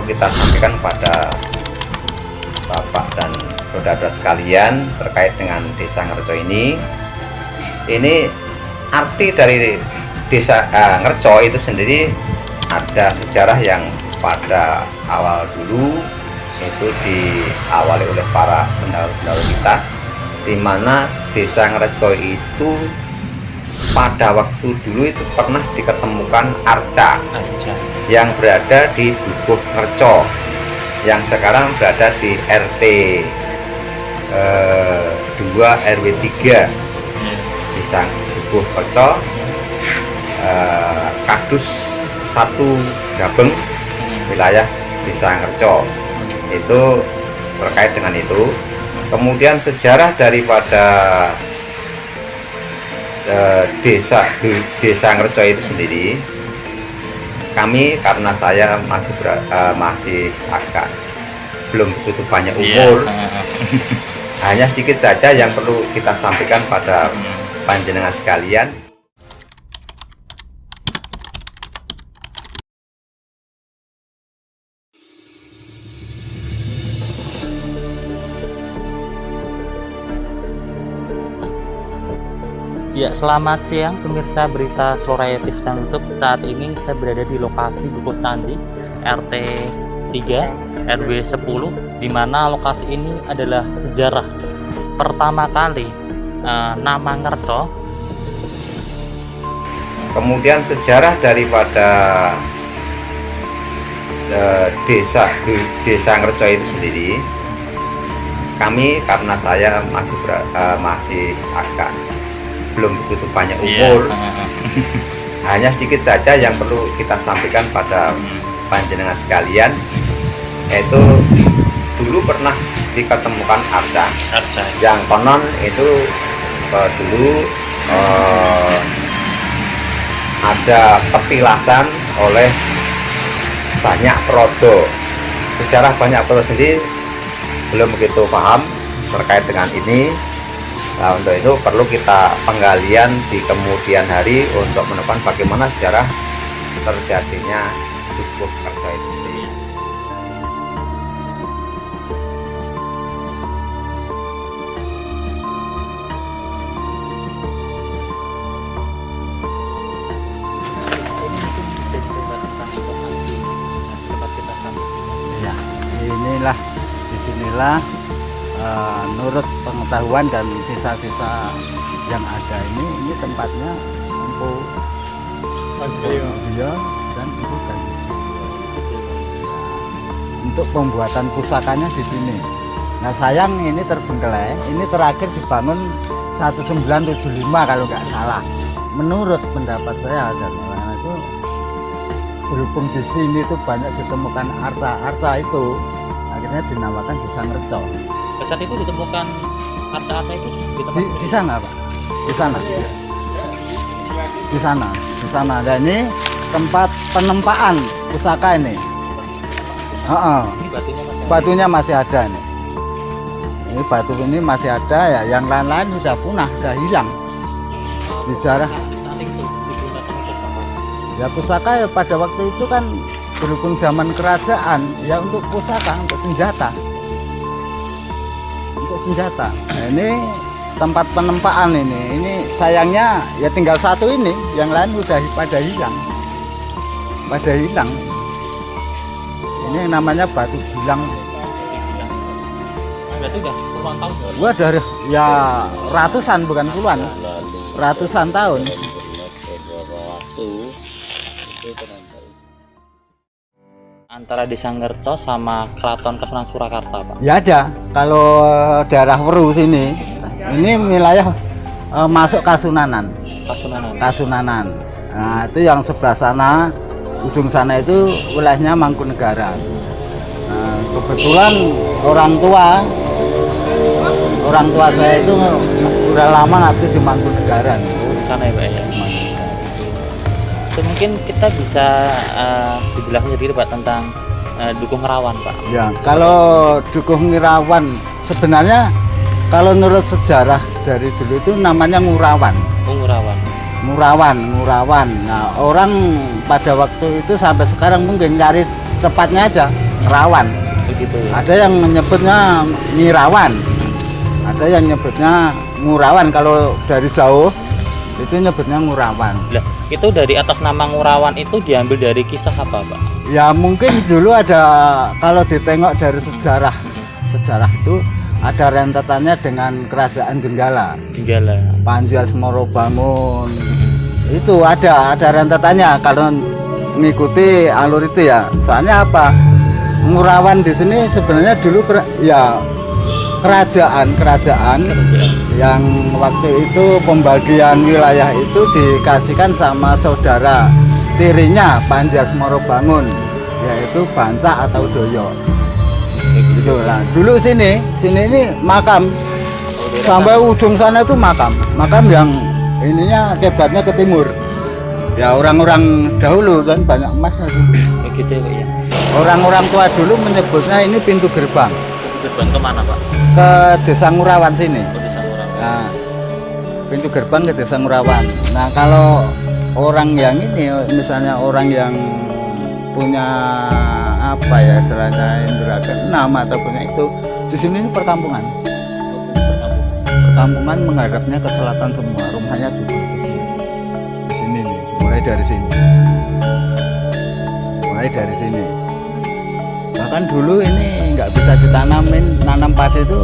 kita sampaikan kepada Bapak dan saudara-saudara sekalian terkait dengan Desa Ngerco ini. Ini arti dari Desa Ngerco itu sendiri ada sejarah yang pada awal dulu itu diawali oleh para pendahulu kita, di mana Desa Ngerco itu pada waktu dulu itu pernah diketemukan arca yang berada di Dukuh Ngerco, yang sekarang berada di RT 2 RW 3 Desa Dukuh Ngerco, Kadus 1 Gabeng, wilayah Desa Ngerco. Itu terkait dengan itu. Kemudian sejarah daripada Desa Ngerco itu sendiri, kami karena saya masih agak belum begitu banyak umur, hanya sedikit saja yang perlu kita sampaikan pada panjenengan sekalian. Ya, selamat siang pemirsa berita Floraya TV channel YouTube. Saat ini saya berada di lokasi Dukuh Candi RT 3 RW 10, di mana lokasi ini adalah sejarah pertama kali nama Ngerco. Kemudian sejarah daripada Desa Ngerco itu sendiri, kami karena saya masih agak belum begitu banyak umur, hanya sedikit saja yang perlu kita sampaikan pada panjenengan sekalian, yaitu dulu pernah diketemukan arca yang konon itu dulu ada petilasan oleh banyak Prodo. Sejarah banyak Prodo sendiri belum begitu paham terkait dengan ini. Nah, untuk itu perlu kita penggalian di kemudian hari untuk menemukan bagaimana sejarah terjadinya Dukuh Ngerco itu sendiri. Ya, inilah disinilah menurut pengetahuan dan sisa-sisa yang ada ini tempatnya untuk dia dan ibu dan untuk pembuatan pusakanya di sini. Nah, sayang ini terbengkelai. Ini terakhir dibangun 1975 kalau nggak salah. Menurut pendapat saya dan orang itu, berhubung di sini tuh banyak ditemukan arca-arca itu, akhirnya dinamakan Desa Ngerco. Saat itu ditemukan arca-arca itu di sana, Pak. Di sana. Dan ini tempat penempaan pusaka ini. Batunya masih ada nih. Ini batu ini masih ada ya. Yang lain-lain sudah punah, sudah hilang. Sejarah. Ya pusaka ya pada waktu itu kan berhubung zaman kerajaan ya untuk pusaka, untuk senjata. Nah, ini tempat penempaan ini sayangnya ya tinggal satu ini, yang lain udah pada hilang. Ini namanya batu gilang. Berarti udah puluhan tahun. Wah, dari ya ratusan bukan puluhan, ratusan tahun. Antara Desa Ngerco sama Keraton Kasunanan Surakarta, Pak? Ya ada. Kalau daerah Weru sini, ini wilayah masuk Kasunanan. Nah, itu yang sebelah sana, ujung sana itu wilayahnya Mangkunegaran. Nah, kebetulan orang tua saya itu udah lama ngabdi di Mangkunegaran. Di sana ya, Pak ya. Itu mungkin kita bisa dijelaskan sedikit Pak tentang Dukuh Ngerawan, Pak. Ya, kalau Dukuh Ngerawan sebenarnya kalau menurut sejarah dari dulu itu namanya Ngurawan. Ngurawan. Nah, orang pada waktu itu sampai sekarang mungkin nyari cepatnya aja. rawan. Begitu ya. Ada yang menyebutnya ngirawan, ada yang nyebutnya ngurawan. Kalau dari jauh itu nyebutnya ngurawan. Lah, itu dari atas nama Ngurawan itu diambil dari kisah apa, Pak? Ya mungkin dulu ada, kalau ditengok dari sejarah itu ada rentetannya dengan kerajaan Jenggala, Panji Asmoro Bangun. Itu ada rentetannya kalau mengikuti alur itu ya. Soalnya apa? Ngurawan di sini sebenarnya dulu kerajaan yang waktu itu pembagian wilayah itu dikasihkan sama saudara tirinya Panji Asmoro Bangun, yaitu Banca atau Doyo. Gitu lah. Dulu sini ini makam, sampai ujung sana itu makam yang ininya kebatnya ke timur. Ya orang-orang dahulu kan banyak emasnya dulu. Begitu ya, Pak ya. Orang-orang tua dulu menyebutnya ini pintu gerbang. Gerbang kemana, Pak? Ke Desa Ngurawan sini. Oh, Desa Ngurawan. Nah, pintu gerbang ke Desa Ngurawan. Nah, kalau orang yang ini, misalnya orang yang punya apa ya, istilahnya indera keenam atau punya itu, di sini ini perkampungan. Perkampungan menghadapnya ke selatan semua, rumahnya juga di sini nih, mulai dari sini. Bahkan dulu ini nggak bisa ditanamin, nanam padi itu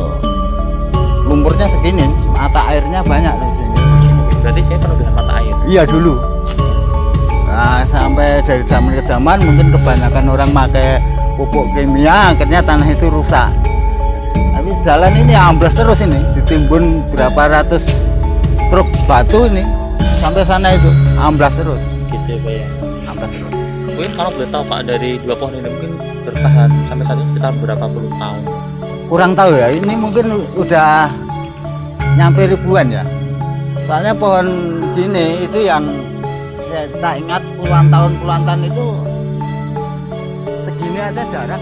lumpurnya segini, mata airnya banyak di sini. Berarti saya perlu dengan mata air. Iya dulu. Nah, sampai dari zaman ke zaman mungkin kebanyakan orang pakai pupuk kimia, akhirnya tanah itu rusak. Tapi jalan ini amblas terus, ini ditimbun berapa ratus truk batu ini sampai sana itu amblas terus. Gitu ya, Pak ya. Amblas terus. Mungkin kalau boleh tahu, Pak, dari 2 pohon ini mungkin bertahan sampai saat ini sekitar berapa puluh tahun? Kurang tahu ya, ini mungkin udah nyampe ribuan ya. Soalnya pohon gini itu yang saya ingat puluhan tahun itu segini aja jarak.